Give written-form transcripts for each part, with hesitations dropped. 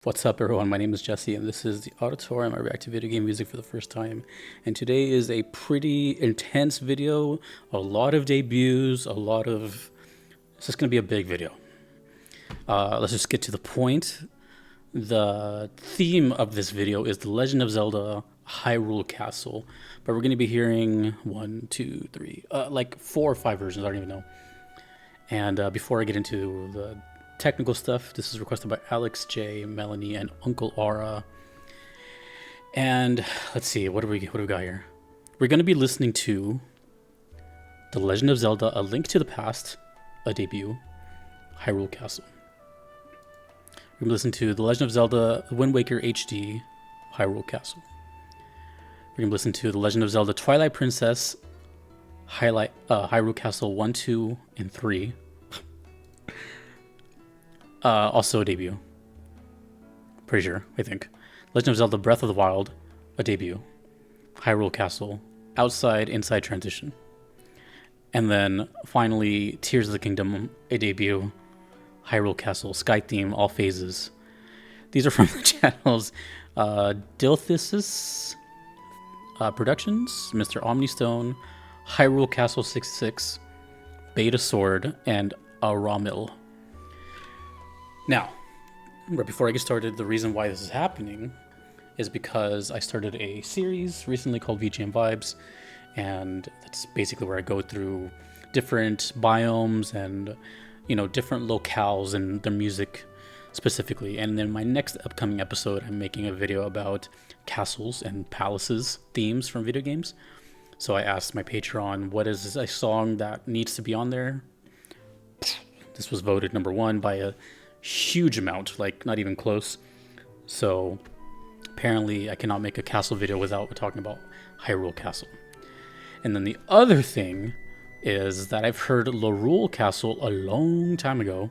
What's up, everyone? My name is Jesse, and this is the Auditorium. I react to video game music for the first time. And today is a pretty intense video, a lot of debuts, It's just going to be a big video. Let's just get to the point. The theme of this video is The Legend of Zelda Hyrule Castle. But we're going to be hearing like 4 or 5 versions, I don't even know. And before I get into the technical stuff, this is requested by AlexJ, Melanie, and Uncle Aura. And let's see, what do we got here? We're going to be listening to The Legend of Zelda: A Link to the Past, a debut, Hyrule Castle. We're going to listen to The Legend of Zelda: Wind Waker HD, Hyrule Castle. We're going to listen to The Legend of Zelda: Twilight Princess, Hyrule Castle 1, 2, and 3. Also a debut. Pretty sure, I think. Legend of Zelda Breath of the Wild, a debut. Hyrule Castle, outside, inside transition. And then finally, Tears of the Kingdom, a debut. Hyrule Castle, sky theme, all phases. These are from the channels Dilthisis Productions, Mr. Omnistone, Hyrule Castle 66, Beta Sword, and Aramil. Now, right before I get started, the reason why this is happening is because I started a series recently called VGM Vibes, and that's basically where I go through different biomes and, different locales and their music specifically. And then my next upcoming episode, I'm making a video about castles and palaces themes from video games. So I asked my Patreon, what is a song that needs to be on there? This was voted number 1 by a huge amount, like not even close. So apparently I cannot make a castle video without talking about Hyrule Castle. And then the other thing is that I've heard Hyrule Castle a long time ago,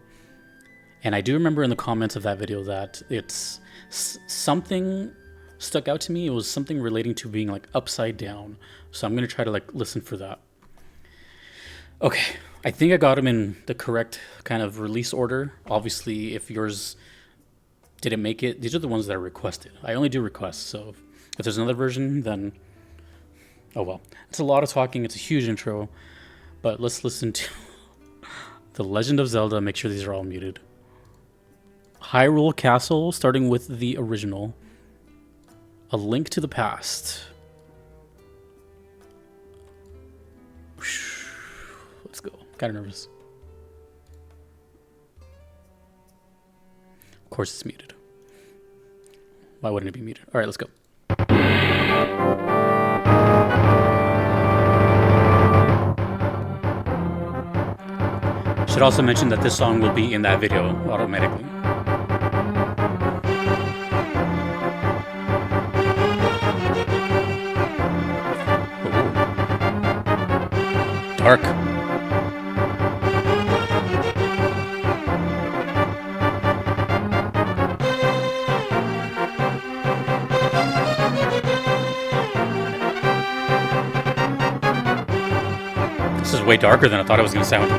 and I do remember in the comments of that video that it's something stuck out to me. It was something relating to being like upside down, so I'm gonna try to listen for that. Okay, I think I got them in the correct kind of release order. Obviously, if yours didn't make it, these are the ones that are requested. I only do requests, so if there's another version, then oh well. It's a lot of talking, it's a huge intro, but let's listen to The Legend of Zelda. Make sure these are all muted. Hyrule Castle, starting with the original. A Link to the Past. Let's go. Kind of nervous. Of course it's muted. Why wouldn't it be muted? All right, let's go. Should also mention that this song will be in that video automatically. Ooh. Dark. This is way darker than I thought it was going to sound.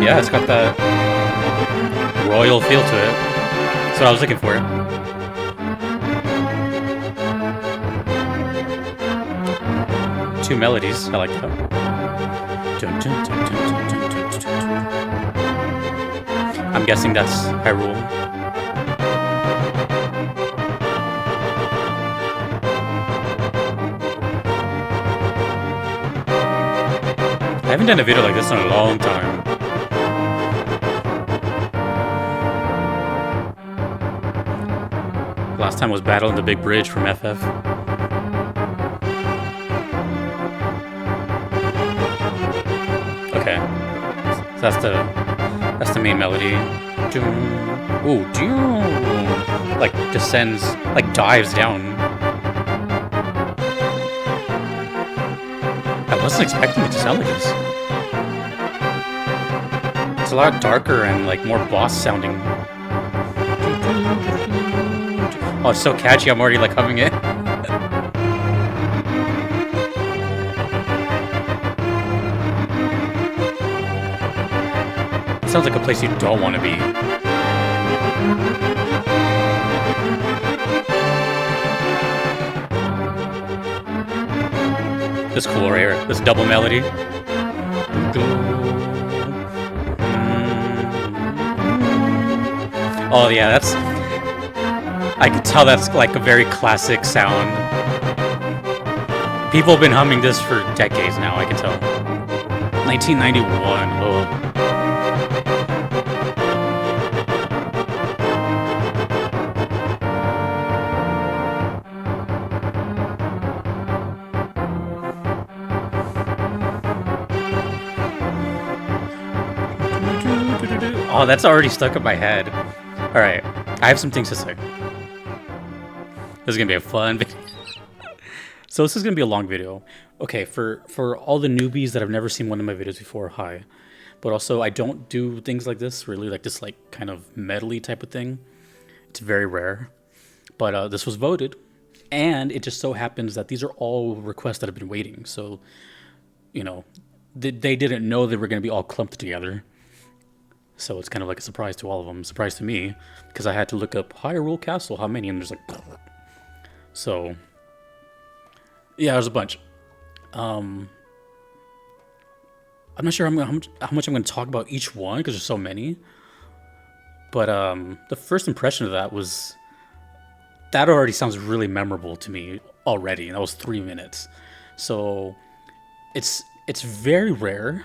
Yeah, it's got that royal feel to it. That's what I was looking for. Two melodies, I like that. I'm guessing that's Hyrule. I haven't done a video like this in a long time. Last time was Battle in the Big Bridge from FF. Okay, so that's the main melody. Ooh, like descends, like dives down. I wasn't expecting it to sound like this. It's a lot darker and like more boss sounding. Oh, it's so catchy. I'm already like humming it. It sounds like a place you don't want to be. This cool right here. This double melody. Oh yeah, that's... I can tell that's like a very classic sound. People have been humming this for decades now, I can tell. 1991. Oh. Oh, that's already stuck in my head. Alright, I have some things to say. This is gonna be a fun video. So this is gonna be a long video. Okay, for all the newbies that have never seen one of my videos before, hi. But also, I don't do things like this, really, like this like kind of medley type of thing. It's very rare. But this was voted. And it just so happens that these are all requests that have been waiting. So, you know, they didn't know they were gonna be all clumped together. So it's kind of like a surprise to all of them. Surprise to me, because I had to look up Hyrule Castle, how many, and there's like... So, yeah, there's a bunch. I'm not sure how much I'm going to talk about each one, because there's so many. But the first impression of that was... That already sounds really memorable to me already, and that was 3 minutes. So, it's very rare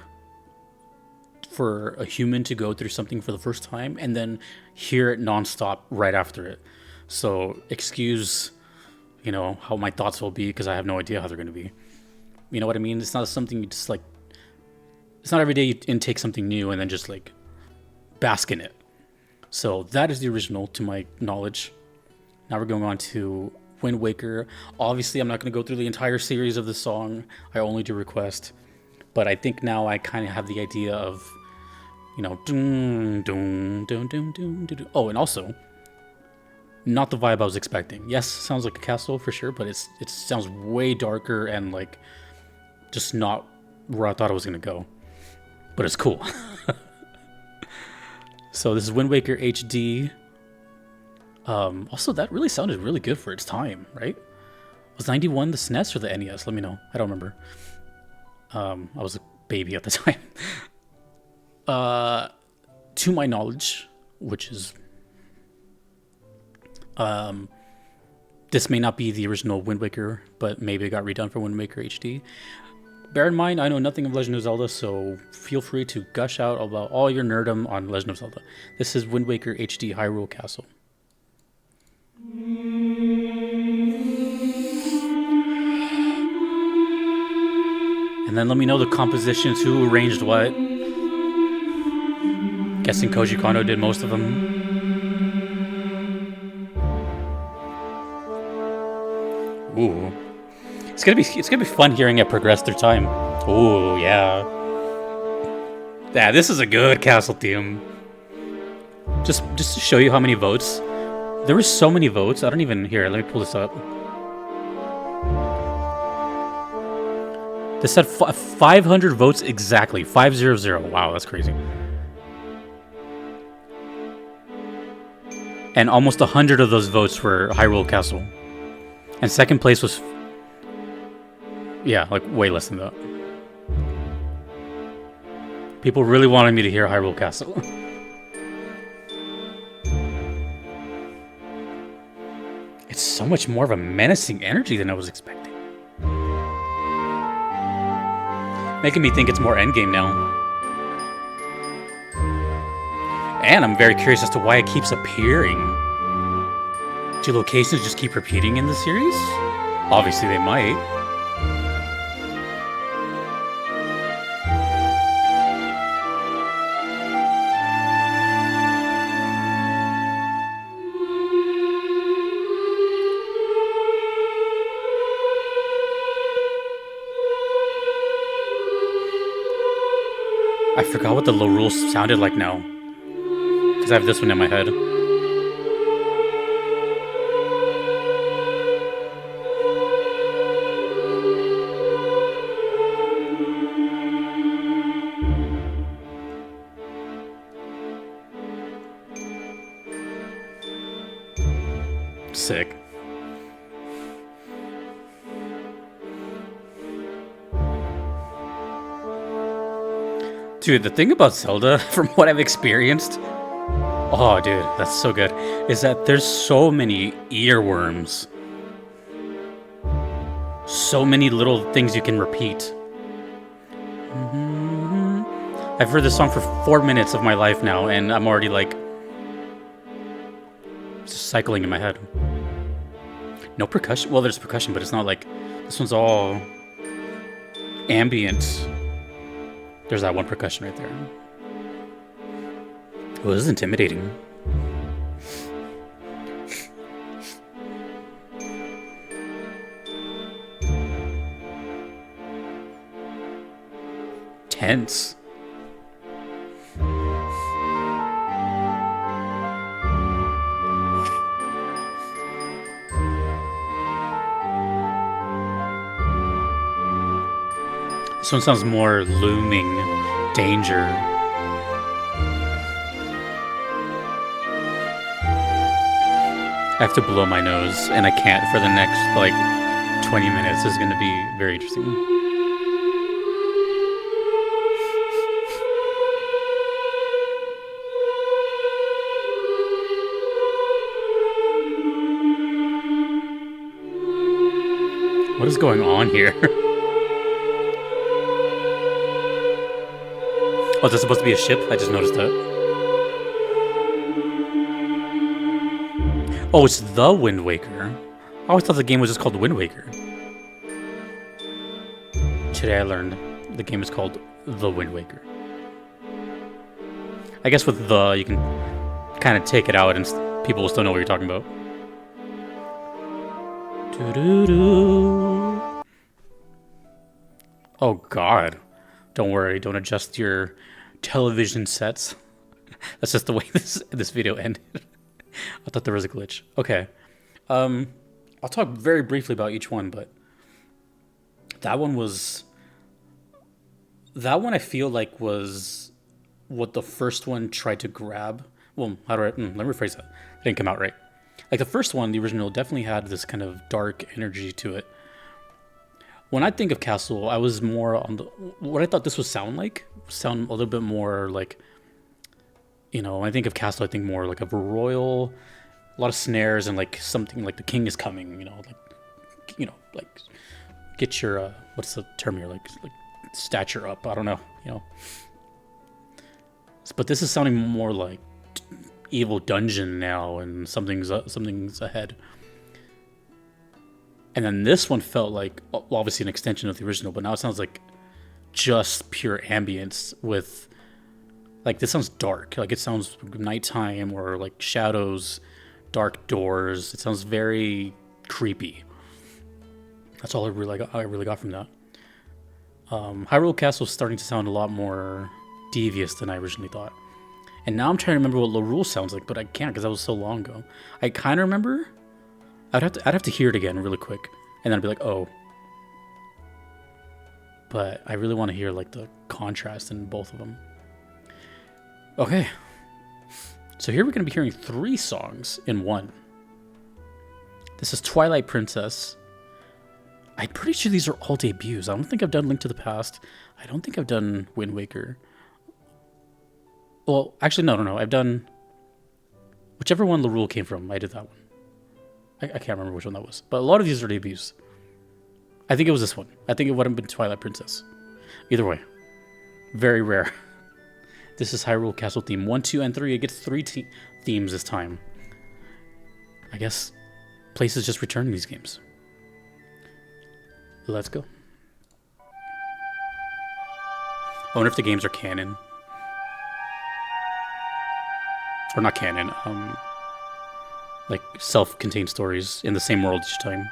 for a human to go through something for the first time and then hear it nonstop right after it. So excuse, you know, how my thoughts will be, because I have no idea how they're going to be. You know what I mean? It's not something you just like... It's not every day you intake something new and then just like bask in it. So that is the original to my knowledge. Now we're going on to Wind Waker. Obviously, I'm not going to go through the entire series of the song. I only do request. But I think now I kind of have the idea of, you know, oh, and also, not the vibe I was expecting. Yes, sounds like a castle for sure, but it sounds way darker and like just not where I thought it was gonna go. But it's cool. So this is Wind Waker HD. Also, that really sounded really good for its time, right? Was 91 the SNES or the NES? Let me know. I don't remember. I was a baby at the time. To my knowledge, which is... this may not be the original Wind Waker, but maybe it got redone for Wind Waker HD. Bear in mind, I know nothing of Legend of Zelda, so feel free to gush out about all your nerdom on Legend of Zelda. This is Wind Waker HD Hyrule Castle. And then let me know the compositions, who arranged what. Guessing Koji Kondo did most of them. Ooh. It's gonna be fun hearing it progress through time. Ooh, yeah. Yeah, this is a good castle theme. Just to show you how many votes. There were so many votes. I don't even... Here, let me pull this up. This said 500 votes exactly. 500. Wow, that's crazy. And almost 100 of those votes were Hyrule Castle. And second place was... Yeah, like way less than that. People really wanted me to hear Hyrule Castle. It's so much more of a menacing energy than I was expecting. Making me think it's more endgame now. And I'm very curious as to why it keeps appearing. Do locations just keep repeating in the series? Obviously they might. I forgot what the Hyrule sounded like now. Because I have this one in my head. Sick. Dude, the thing about Zelda, from what I've experienced, oh, dude, that's so good, is that there's so many earworms. So many little things you can repeat. I've heard this song for 4 minutes of my life now, and I'm already like just cycling in my head. No percussion? Well, there's percussion, but it's not like this one's all ambient. There's that one percussion right there. Oh, this is intimidating. Tense. This one sounds more looming danger. I have to blow my nose, and I can't for the next, like, 20 minutes. This is going to be very interesting. What is going on here? Oh, is this supposed to be a ship? I just noticed that. Oh, it's the Wind Waker. I always thought the game was just called Wind Waker. Today I learned the game is called The Wind Waker. I guess with the, you can kind of take it out and people will still know what you're talking about. Doo-doo-doo. Oh, God. Don't worry. Don't adjust your television sets. That's just the way this video ended. I thought there was a glitch. Okay. I'll talk very briefly about each one, but that one I feel like was what the first one tried to grab. Well, let me rephrase that. It didn't come out right. Like the first one, the original, definitely had this kind of dark energy to it. When I think of Castle, I was more on what I thought this would sound like. Sound a little bit more like, when I think of Castle, I think more like of a royal, a lot of snares and like something like the king is coming, like get your, what's the term here? Like stature up. I don't know, But this is sounding more like evil dungeon now, and something's ahead. And then this one felt like, well, obviously an extension of the original, but now it sounds like just pure ambience with, like, this sounds dark. Like, it sounds nighttime or, like, shadows, dark doors. It sounds very creepy. That's all I really got from that. Hyrule Castle is starting to sound a lot more devious than I originally thought. And now I'm trying to remember what Hyrule sounds like, but I can't because that was so long ago. I kind of remember. I'd have to hear it again really quick, and then I'd be like, oh. But I really want to hear like the contrast in both of them. Okay. So here we're going to be hearing 3 songs in one. This is Twilight Princess. I'm pretty sure these are all debuts. I don't think I've done Link to the Past. I don't think I've done Wind Waker. Well, actually, no. I've done whichever one Hyrule came from. I did that one. I can't remember which one that was. But a lot of these are debuts. I think it was this one. I think it would have been Twilight Princess. Either way. Very rare. This is Hyrule Castle theme 1, 2, and 3. It gets 3 themes this time. I guess places just returning these games. Let's go. I wonder if the games are canon. Or not canon. Like self-contained stories in the same world each time.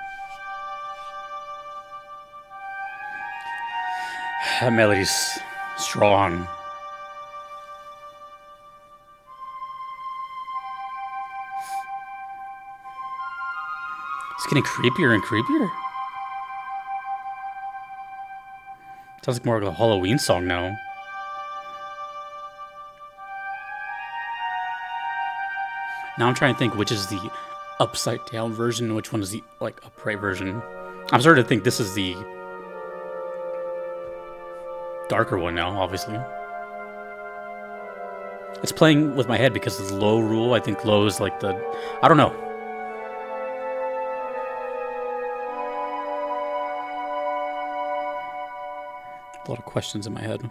That melody's strong. It's getting creepier and creepier. Sounds like more like a Halloween song now. Now I'm trying to think which is the upside down version, which one is the like upright version. I'm starting to think this is the darker one now, obviously. It's playing with my head because it's low rule. I think low is like the... I don't know. A lot of questions in my head.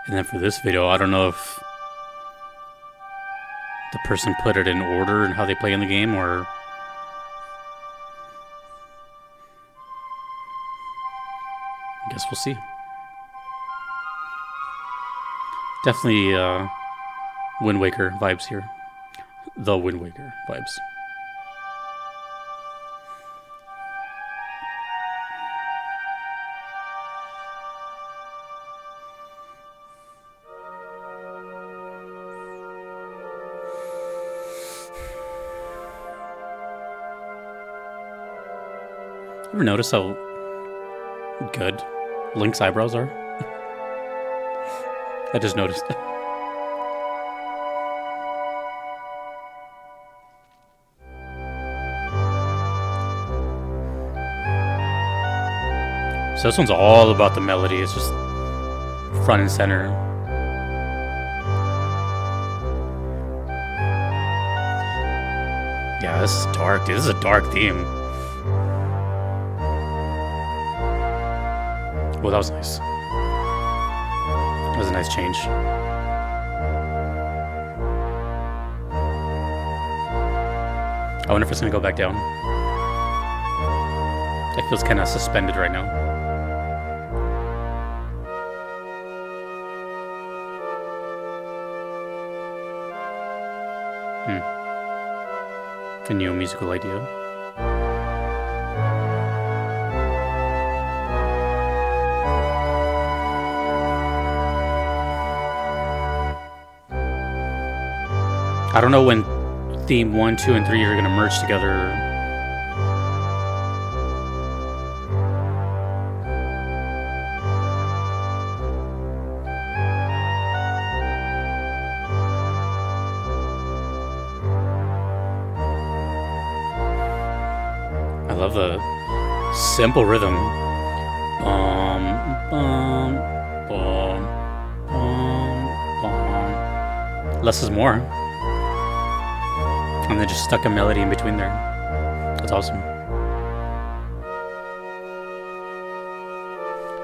And then for this video, I don't know if the person put it in order and how they play in the game, or... I guess we'll see. Definitely Wind Waker vibes here. The Wind Waker vibes. Ever notice how good Link's eyebrows are? I just noticed. So this one's all about the melody. It's just front and center. Yeah, this is dark, dude. This is a dark theme. Well, that was nice. That was a nice change. I wonder if it's gonna go back down. It feels kind of suspended right now. A new musical idea. I don't know when theme 1, 2, and 3 are gonna merge together. I love the simple rhythm. Bum, bum, bum, bum, bum. Less is more. And then just stuck a melody in between there. That's awesome.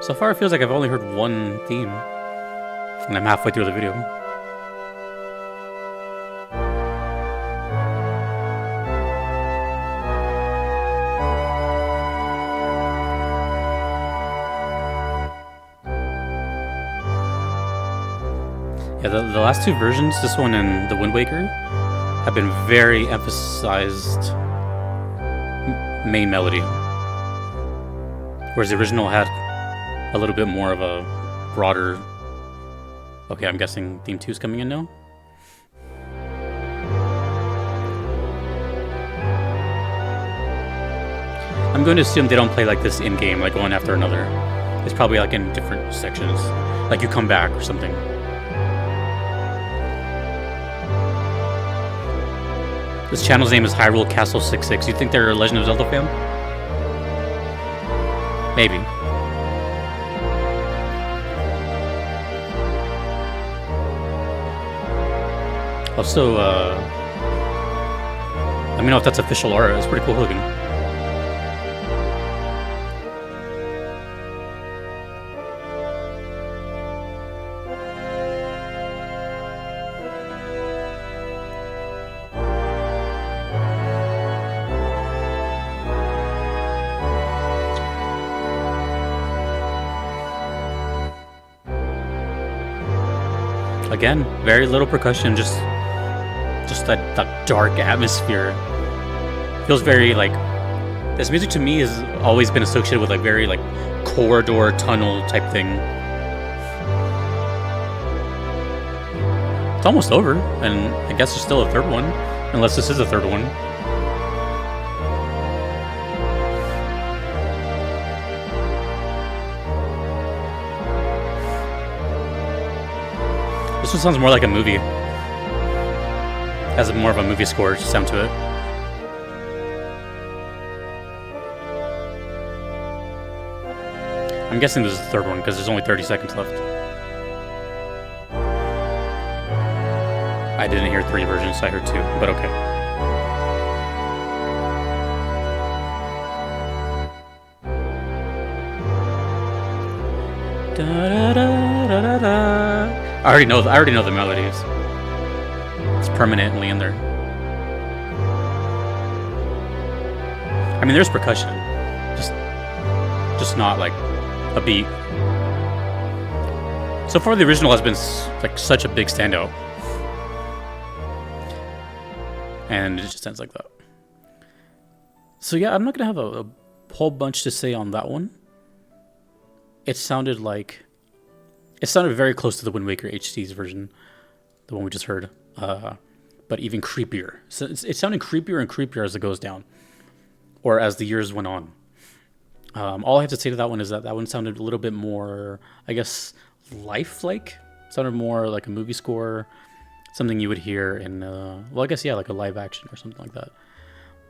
So far it feels like I've only heard one theme. And I'm halfway through the video. Yeah, the last two versions, this one and the Wind Waker, have been very emphasized main melody. Whereas the original had a little bit more of a broader... Okay, I'm guessing theme 2 is coming in now? I'm going to assume they don't play like this in-game, like one after another. It's probably like in different sections. Like you come back or something. This channel's name is Hyrule Castle 66. You think they're a Legend of Zelda fan? Maybe. Also, let me know if that's official art. It's pretty cool looking. Again, very little percussion, just that dark atmosphere. Feels very like, this music to me has always been associated with like very like corridor tunnel type thing. It's almost over, and I guess there's still a third one, unless this is a third one. This one sounds more like a movie. Has more of a movie score sound to it. I'm guessing this is the third one because there's only 30 seconds left. I didn't hear 3 versions, I heard 2, but okay. Da, da, da, da, da. I already know the melodies. It's permanently in there. I mean, there's percussion, just not like a beat. So far, the original has been like such a big standout, and it just ends like that. So yeah, I'm not gonna have a whole bunch to say on that one. It sounded very close to the Wind Waker HD's version, the one we just heard, but even creepier. So it's sounding creepier and creepier as it goes down, or as the years went on. All I have to say to that one is that one sounded a little bit more, I guess, lifelike. Sounded more like a movie score, something you would hear in, well, I guess, yeah, like a live action or something like that.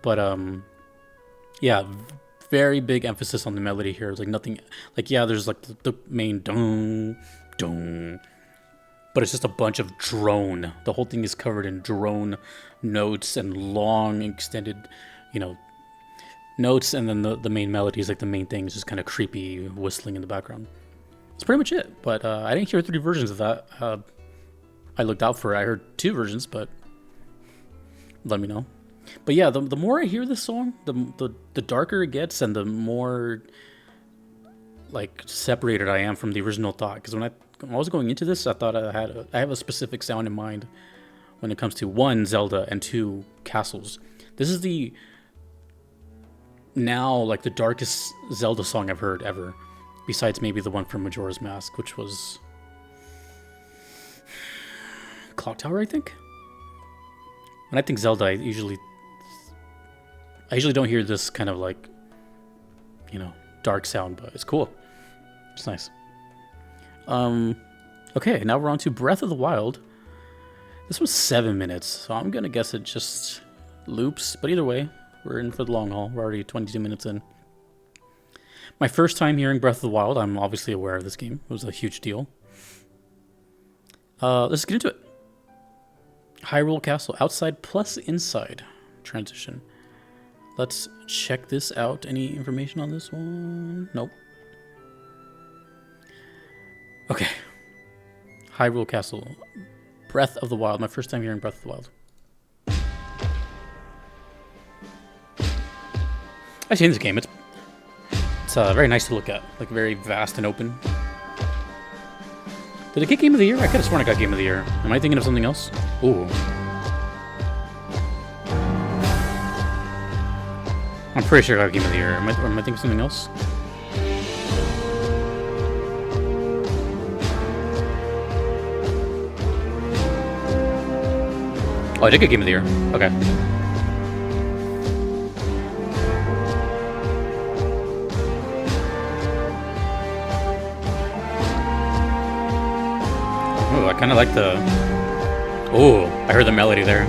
But, yeah, very big emphasis on the melody here. It's like nothing, like, yeah, there's like the main dong, dong, but it's just a bunch of drone. The whole thing is covered in drone notes and long, extended, notes, and then the main melody is like the main thing is just kind of creepy whistling in the background. That's pretty much it. But I didn't hear 3 versions of that. I looked out for it. I heard 2 versions, but let me know. But yeah, the more I hear this song, the darker it gets, and the more like separated I am from the original thought. Because when I was going into this, I thought I have a specific sound in mind when it comes to 1, Zelda, and 2, castles. This is the now like the darkest Zelda song I've heard ever, besides maybe the one from Majora's Mask, which was Clock Tower, I think. When I think Zelda, I usually don't hear this kind of like, dark sound, but it's cool. It's nice. Okay, now we're on to Breath of the Wild. This was 7 minutes, so I'm gonna guess it just loops, but either way, we're in for the long haul. We're already 22 minutes in. My first time hearing Breath of the Wild, I'm obviously aware of this game. It was a huge deal. Let's get into it. Hyrule Castle, outside plus inside transition. Let's check this out. Any information on this one? Nope. Okay. Hyrule Castle, Breath of the Wild. My first time hearing Breath of the Wild. I've seen this game. It's very nice to look at. Like, very vast and open. Did it get Game of the Year? I could have sworn it got Game of the Year. Am I thinking of something else? Ooh. I'm pretty sure it got Game of the Year. Am I thinking of something else? Oh, I did get Game of the Year. Okay. Ooh, I kind of like the... Ooh, I heard the melody there.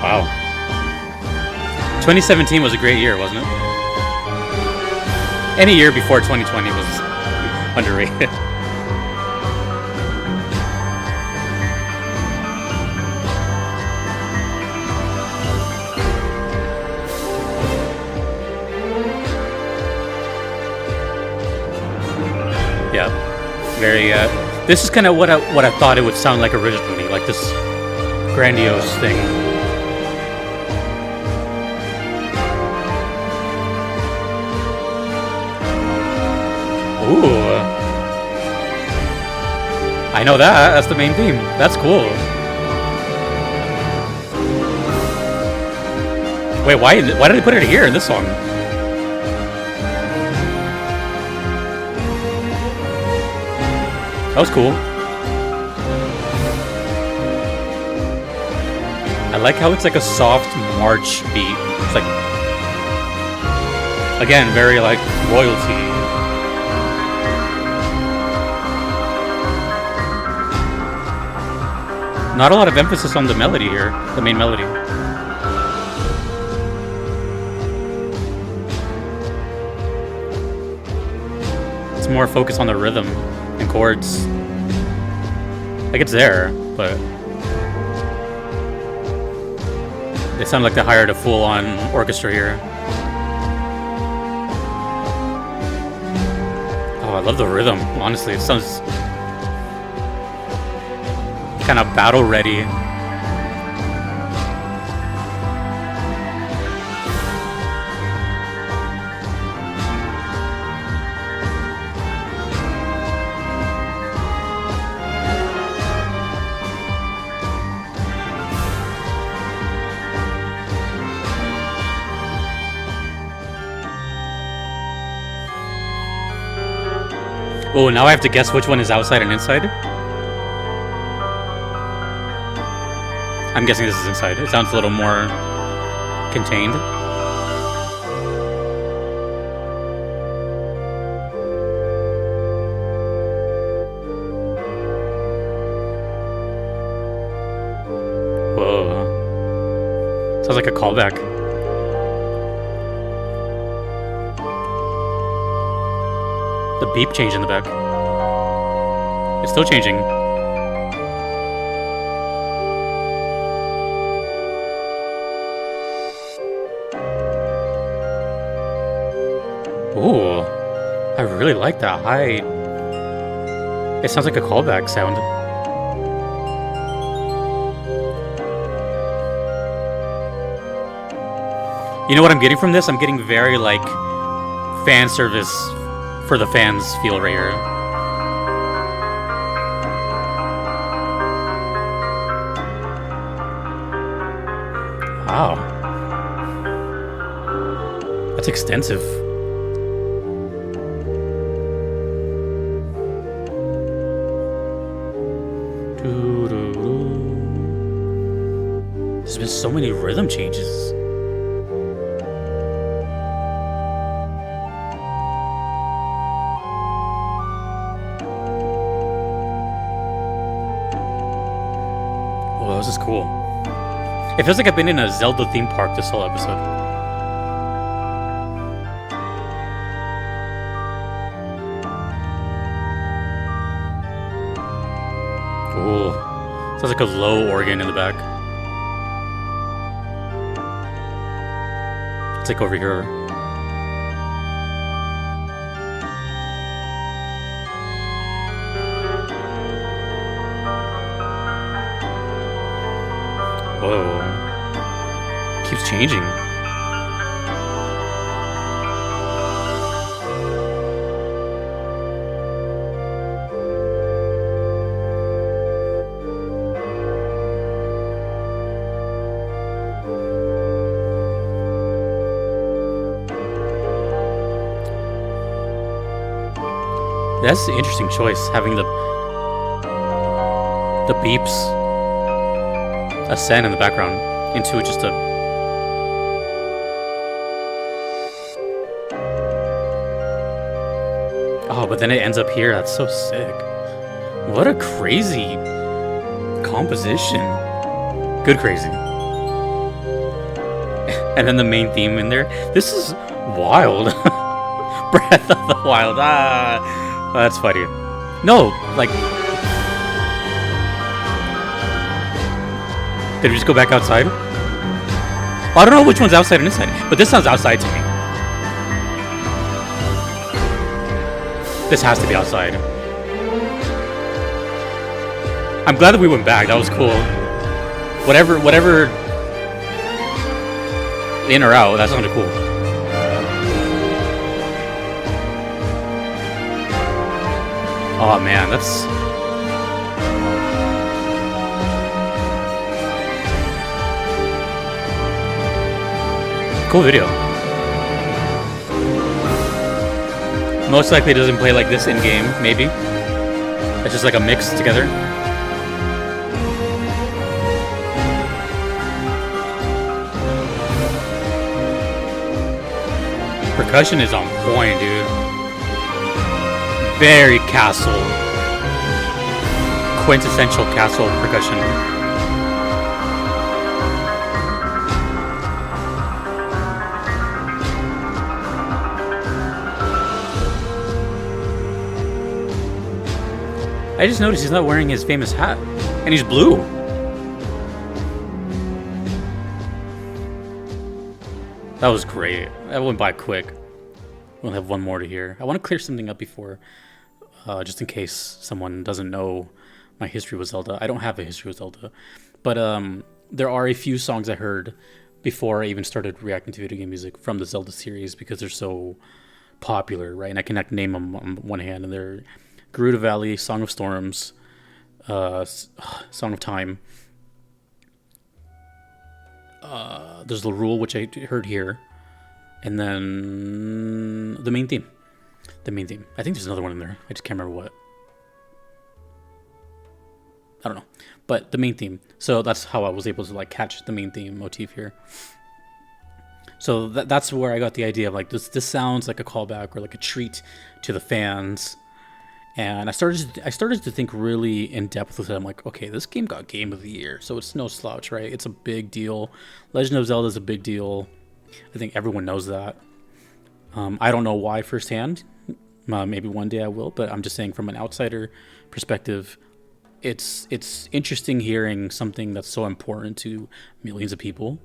Wow. 2017 was a great year, wasn't it? Any year before 2020 was underrated. Yeah, very. This is kind of what I thought it would sound like originally, like this grandiose thing. Ooh. I know that. That's the main theme. That's cool. Wait, why did they put it here in this song? That was cool. I like how it's like a soft march beat. It's like, again, very like royalty. Not a lot of emphasis on the melody here, the main melody. It's more focused on the rhythm and chords. Like it's there, but they sound like they hired a full-on orchestra here. Oh, I love the rhythm. Honestly, it sounds kind of battle ready. Oh, now I have to guess which one is outside and inside. I'm guessing this is inside. It sounds a little more contained. Whoa. Sounds like a callback. The beep change in the back. It's still changing. Ooh, I really like that high. It sounds like a callback sound. You know what I'm getting from this? I'm getting very like fan service for the fans feel right here. Wow. That's extensive. There's been so many rhythm changes. Oh, this is cool. It feels like I've been in a Zelda theme park this whole episode. Ooh. Sounds like a low organ in the back. It's like over here. Whoa. Keeps changing. That's an interesting choice, having the beeps ascend in the background into just a... Oh, but then it ends up here. That's so sick. What a crazy composition. Good crazy. And then the main theme in there. This is wild. Breath of the Wild. Ah, that's funny. No, like... Did we just go back outside? Well, I don't know which one's outside and inside, but this sounds outside to me. This has to be outside. I'm glad that we went back. That was cool. Whatever, in or out, that sounded cool. Oh man, that's... Cool video. Most likely it doesn't play like this in game, maybe. It's just like a mix together. Percussion is on point, dude. Very castle. Quintessential castle percussion. I just noticed he's not wearing his famous hat. And he's blue. That was great. That went by quick. We'll have one more to hear. I want to clear something up before, just in case someone doesn't know my history with Zelda. I don't have a history with Zelda. But there are a few songs I heard before I even started reacting to video game music from the Zelda series because they're so popular, right? And I can name them on one hand, and they're Gerudo Valley, Song of Storms, Song of Time. There's Hyrule, which I heard here. And then the main theme. The main theme. I think there's another one in there. I just can't remember what. I don't know. But the main theme. So that's how I was able to like catch the main theme motif here. So that's where I got the idea of like this sounds like a callback or like a treat to the fans. And I started to think really in depth with it. I'm like, okay, this game got Game of the Year, so it's no slouch, right? It's a big deal. Legend of Zelda is a big deal. I think everyone knows that. I don't know why firsthand. Maybe one day I will, but I'm just saying from an outsider perspective, it's interesting hearing something that's so important to millions of people.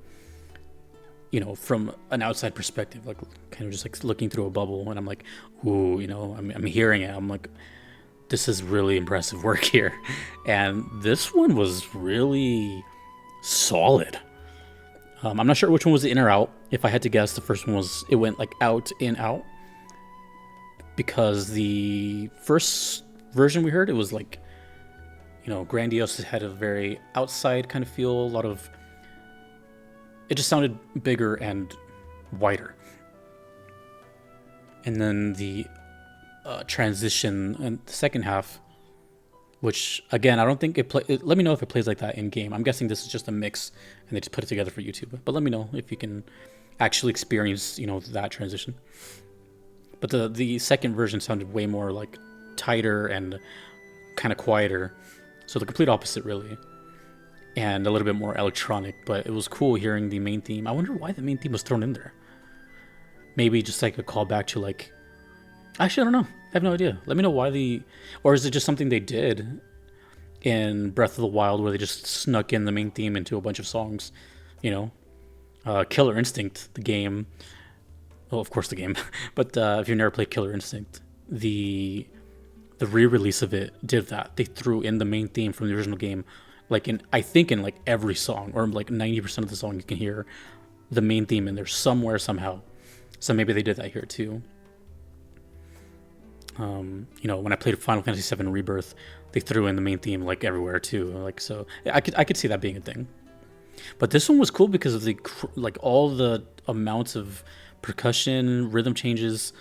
You know, from an outside perspective, like kind of just like looking through a bubble, and I'm like, ooh, you know, I'm hearing it. I'm like, this is really impressive work here. And this one was really solid. I'm not sure which one was in or out. If I had to guess, the first one it went like out, in, out. Because the first version we heard, it was like, you know, grandiose. It had a very outside kind of feel. It just sounded bigger and wider. And then the transition in the second half, which again, I don't think let me know if it plays like that in game. I'm guessing this is just a mix and they just put it together for YouTube. But let me know if you can actually experience, you know, that transition. But the second version sounded way more like tighter and kind of quieter. So the complete opposite, really. And a little bit more electronic, but it was cool hearing the main theme. I wonder why the main theme was thrown in there. Maybe just like a callback to like... Actually, I don't know. I have no idea. Let me know why or is it just something they did in Breath of the Wild where they just snuck in the main theme into a bunch of songs, you know? Killer Instinct, the game... Well, of course the game. But if you've never played Killer Instinct, the re-release of it did that. They threw in the main theme from the original game. Like I think in like every song, or like 90% of the song, you can hear the main theme in there somewhere, somehow. So maybe they did that here too. You know, when I played Final Fantasy VII Rebirth, they threw in the main theme like everywhere too. Like, so I could see that being a thing. But this one was cool because of all the amounts of percussion, rhythm changes,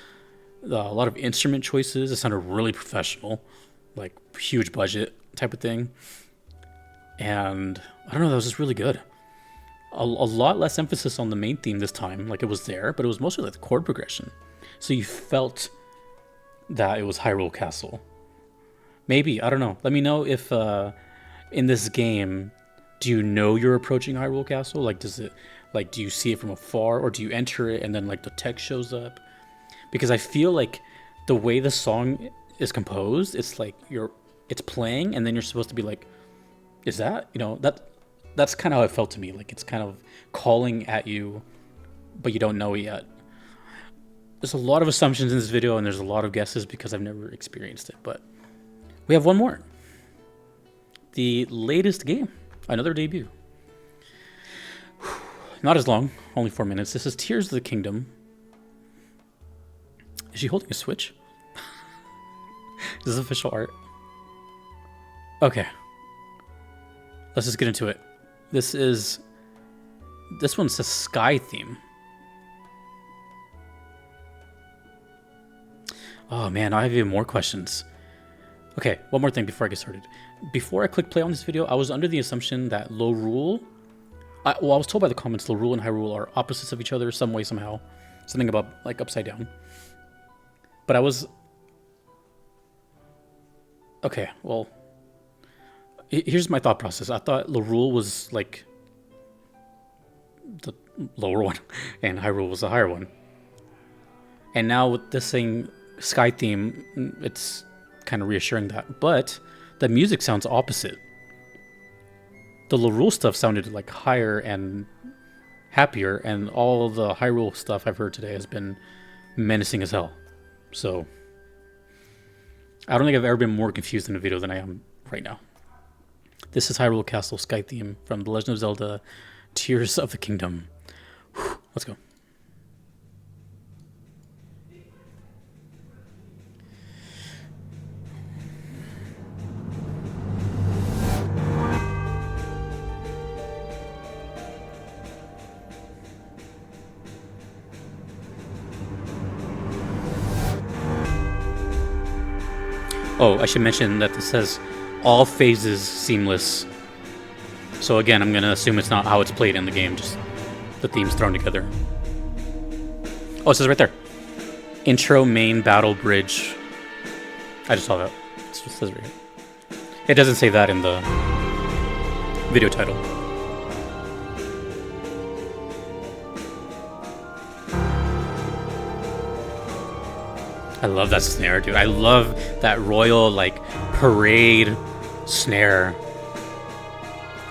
a lot of instrument choices. It sounded really professional, like huge budget type of thing. And I don't know, that was just really good. A lot less emphasis on the main theme this time. Like, it was there, but it was mostly like the chord progression. So you felt that it was Hyrule Castle. Maybe, I don't know. Let me know if in this game, do you know you're approaching Hyrule Castle? Like, do you see it from afar, or do you enter it and then like the text shows up? Because I feel like the way the song is composed, it's like it's playing and then you're supposed to be like, is that, you know, that's kind of how it felt to me. Like, it's kind of calling at you, but you don't know it yet. There's a lot of assumptions in this video, and there's a lot of guesses because I've never experienced it. But we have one more. The latest game. Another debut. Not as long. Only 4 minutes. This is Tears of the Kingdom. Is she holding a Switch? This is official art. Okay. Let's just get into it. This one says Sky theme. Oh man, I have even more questions. Okay, one more thing before I get started. Before I clicked play on this video, I was under the assumption that Lorule... I was told by the comments Lorule and Hyrule are opposites of each other some way, somehow. Something about, like, upside down. But I was... Okay, well... Here's my thought process. I thought Lorule was, like, the lower one, and Hyrule was the higher one. And now with this thing, Sky theme, it's kind of reassuring that. But the music sounds opposite. The Lorule stuff sounded like higher and happier, and all the Hyrule stuff I've heard today has been menacing as hell. So I don't think I've ever been more confused in a video than I am right now. This is Hyrule Castle Sky theme from The Legend of Zelda Tears of the Kingdom. Whew, let's go. Oh, I should mention that this says all phases seamless. So again, I'm gonna assume it's not how it's played in the game, just the themes thrown together. Oh, it says right there. Intro main battle bridge. I just saw that. It says right here. It doesn't say that in the video title. I love that snare, dude. I love that royal, like, parade snare.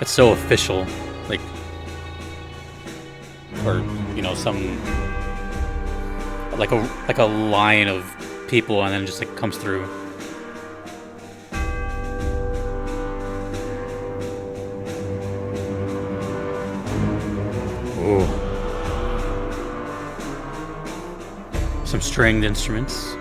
It's so official. Like, or, you know, some, like a line of people, and then it just, like, comes through. Ooh. Some stringed instruments.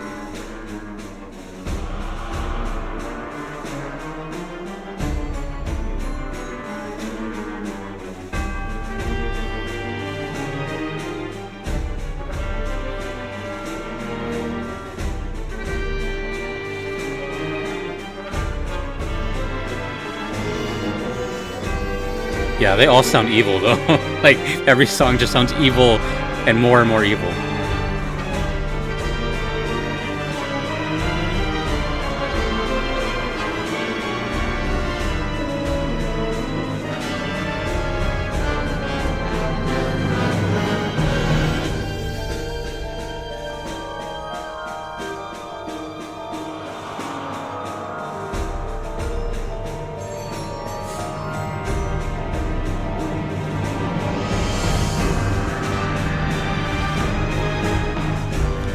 Yeah, they all sound evil though. Like, every song just sounds evil and more evil.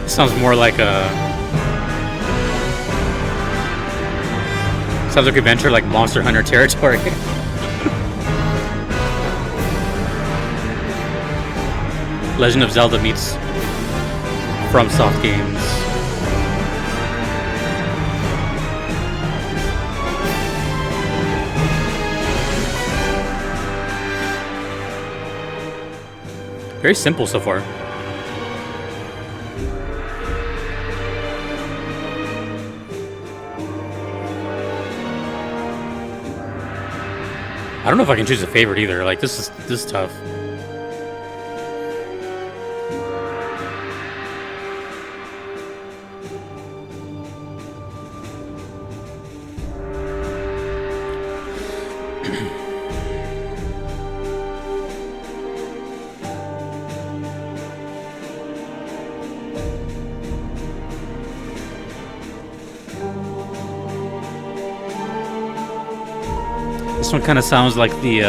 Sounds more like a... Sounds like adventure, like Monster Hunter territory. Legend of Zelda meets FromSoft Games. Very simple so far. I don't know if I can choose a favorite either. Like, this is tough. This one kind of sounds like the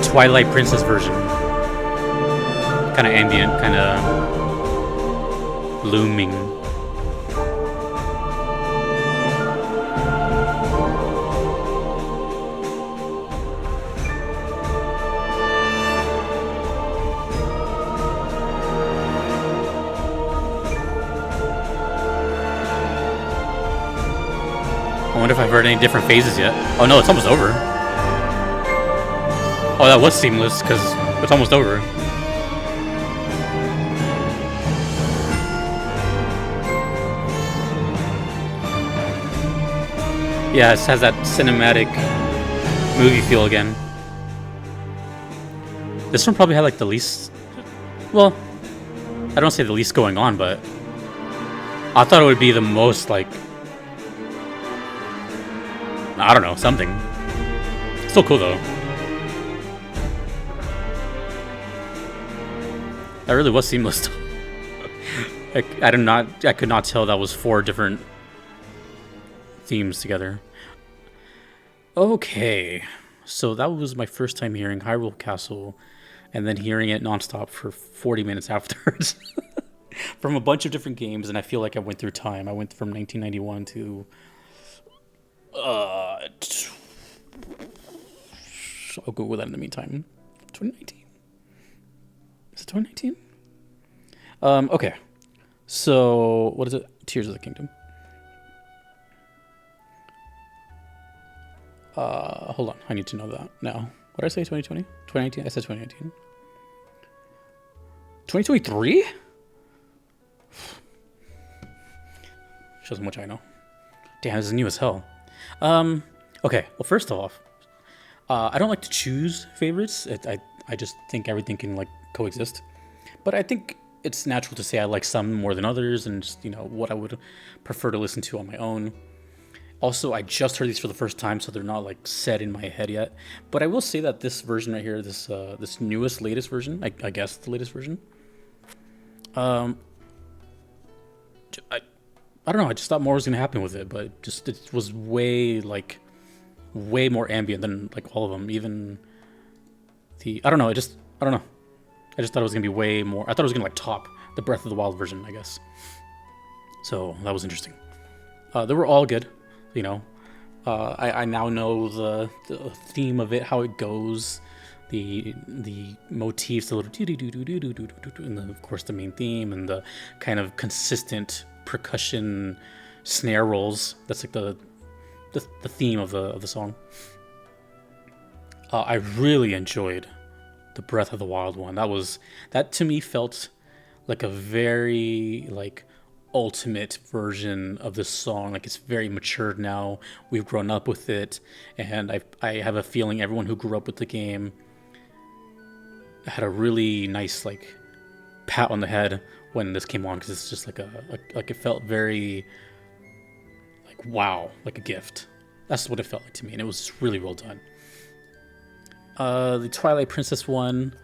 Twilight Princess version. Kind of ambient, kind of looming. I wonder if I've heard any different phases yet. Oh no, it's almost over. Oh, that was seamless, because it's almost over. Yeah, it has that cinematic movie feel again. This one probably had like the least, well, I don't say the least going on, but I thought it would be the most like, I don't know, something. Still cool though. That really was seamless. I could not tell that was 4 different themes together. Okay, so that was my first time hearing Hyrule Castle, and then hearing it nonstop for 40 minutes afterwards from a bunch of different games, and I feel like I went through time. I went from 1991 to I'll go with that in the meantime. 2019. Is it 2019? Okay. So what is it? Tears of the Kingdom. Hold on. I need to know that now. What did I say? 2020? 2019? I said 2019. 2023? Shows how much I know. Damn, this is new as hell. Okay. Well, first off, I don't like to choose favorites. I just think everything can like coexist. But I think it's natural to say I like some more than others, and just, you know, what I would prefer to listen to on my own. Also, I just heard these for the first time, so they're not like set in my head yet. But I will say that this version right here, this latest version, I guess the latest version. I don't know. I just thought more was gonna happen with it, but it was way more ambient than like all of them. Even I don't know. I don't know. I just thought it was gonna be way more. I thought it was gonna like top the Breath of the Wild version, I guess. So that was interesting. They were all good. You know, I now know the theme of it, how it goes, the motifs, the little and then of course the main theme and the kind of consistent percussion snare rolls. That's like the theme of the song. I really enjoyed the Breath of the Wild one. That to me felt like a very like ultimate version of this song. Like, it's very matured now. We've grown up with it, and I have a feeling everyone who grew up with the game had a really nice like pat on the head when this came on, because it's just like it felt very like wow, like a gift. That's what it felt like to me, and it was really well done. The Twilight Princess one,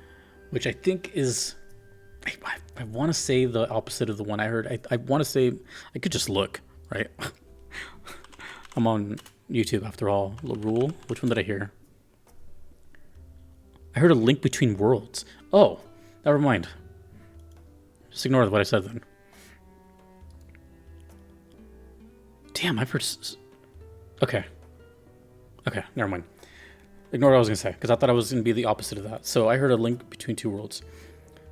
which I think is, I want to say the opposite of the one I heard. I want to say, I could just look, right? I'm on YouTube after all. Hyrule. Which one did I hear? I heard A Link Between Worlds. Oh, never mind. Just ignore what I said then. Damn, I've heard... Okay, never mind. Ignore what I was going to say, because I thought I was going to be the opposite of that. So I heard A Link Between Two Worlds.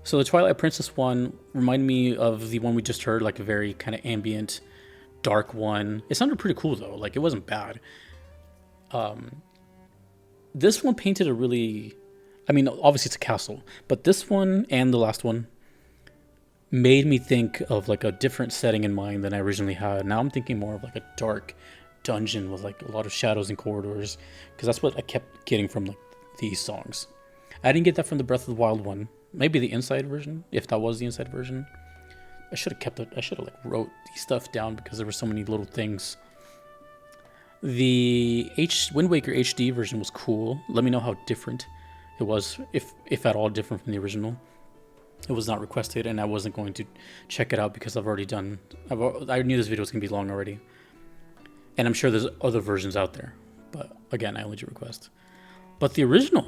So the Twilight Princess one reminded me of the one we just heard, like a very kind of ambient, dark one. It sounded pretty cool though, like it wasn't bad. This one painted a really, I mean, obviously it's a castle, but this one and the last one made me think of like a different setting in mind than I originally had. Now I'm thinking more of like a dark dungeon with like a lot of shadows and corridors, because that's what I kept getting from like these songs. I didn't get that from the Breath of the Wild one. Maybe the inside version, if that was the inside version. I should have kept it. I should have like wrote these stuff down, because there were so many little things. The Wind Waker HD version was cool. Let me know how different it was, if at all different from the original. It was not requested, and I wasn't going to check it out because I knew this video was gonna be long already. And I'm sure there's other versions out there, but again, I only did request. But the original,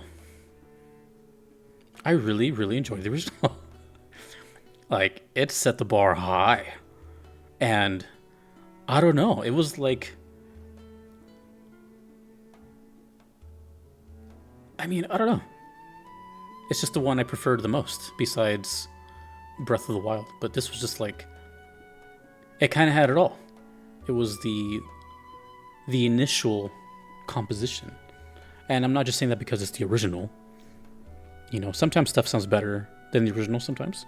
I really, really enjoyed the original. Like, it set the bar high. And I don't know, it was like, I mean, I don't know. It's just the one I preferred the most, besides Breath of the Wild. But this was just like, it kind of had it all. It was the initial composition. And I'm not just saying that because it's the original. You know, sometimes stuff sounds better than the original sometimes.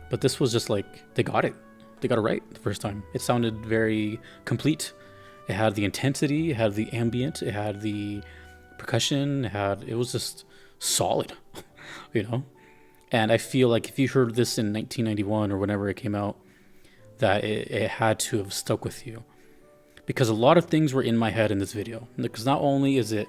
But this was just like, they got it. They got it right the first time. It sounded very complete. It had the intensity, it had the ambient, it had the percussion, it was just solid, you know? And I feel like if you heard this in 1991 or whenever it came out, that it had to have stuck with you. Because a lot of things were in my head in this video. Because not only is it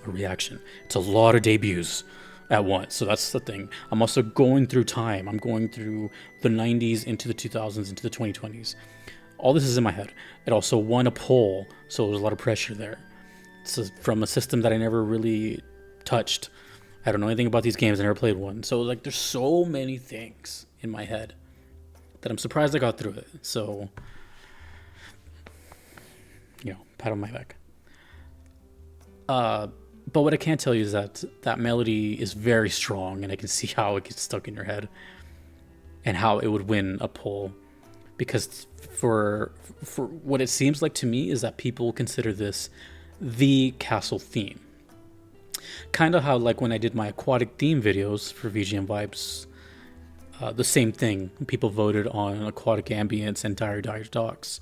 a reaction, it's a lot of debuts at once. So that's the thing. I'm also going through time. I'm going through the 90s into the 2000s, into the 2020s. All this is in my head. It also won a poll, so there was a lot of pressure there. It's from a system that I never really touched. I don't know anything about these games. I never played one. So like, there's so many things in my head that I'm surprised I got through it. So, you know, pat on my back. But what I can tell you is that that melody is very strong, and I can see how it gets stuck in your head and how it would win a poll. Because for what it seems like to me is that people consider this the castle theme. Kind of how like when I did my aquatic theme videos for VGM Vibes, the same thing. People voted on aquatic ambience and dire talks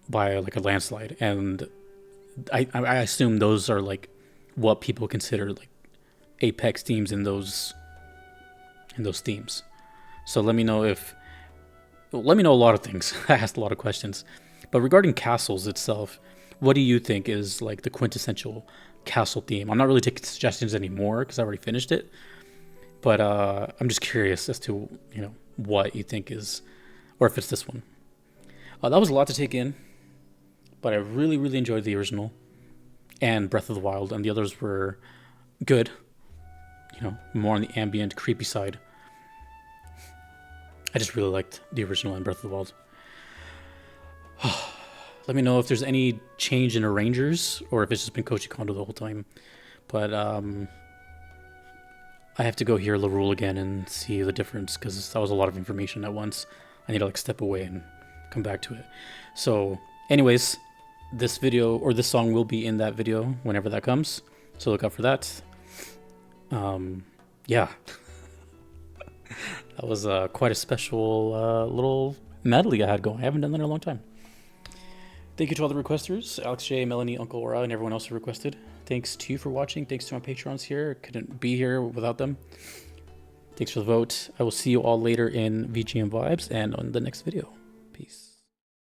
by like a landslide, and I assume those are like what people consider like apex themes in those themes. So let me know a lot of things. I asked a lot of questions, but regarding castles itself, what do you think is like the quintessential castle theme? I'm not really taking suggestions anymore because I already finished it, but I'm just curious as to, you know, what you think is, or if it's this one. That was a lot to take in, but I really, really enjoyed the original and Breath of the Wild, and the others were good, you know, more on the ambient, creepy side. I just really liked the original and Breath of the Wild. Let me know if there's any change in arrangers or if it's just been Koji Kondo the whole time. But I have to go hear Hyrule again and see the difference, because that was a lot of information at once. I need to like step away and come back to it. So anyways, this video or this song will be in that video whenever that comes. So look out for that. Yeah. That was quite a special little medley I had going. I haven't done that in a long time. Thank you to all the requesters, AlexJ, Melanie, Uncle Aura, and everyone else who requested. Thanks to you for watching. Thanks to my patrons here. Couldn't be here without them. Thanks for the vote. I will see you all later in VGM Vibes and on the next video. Peace.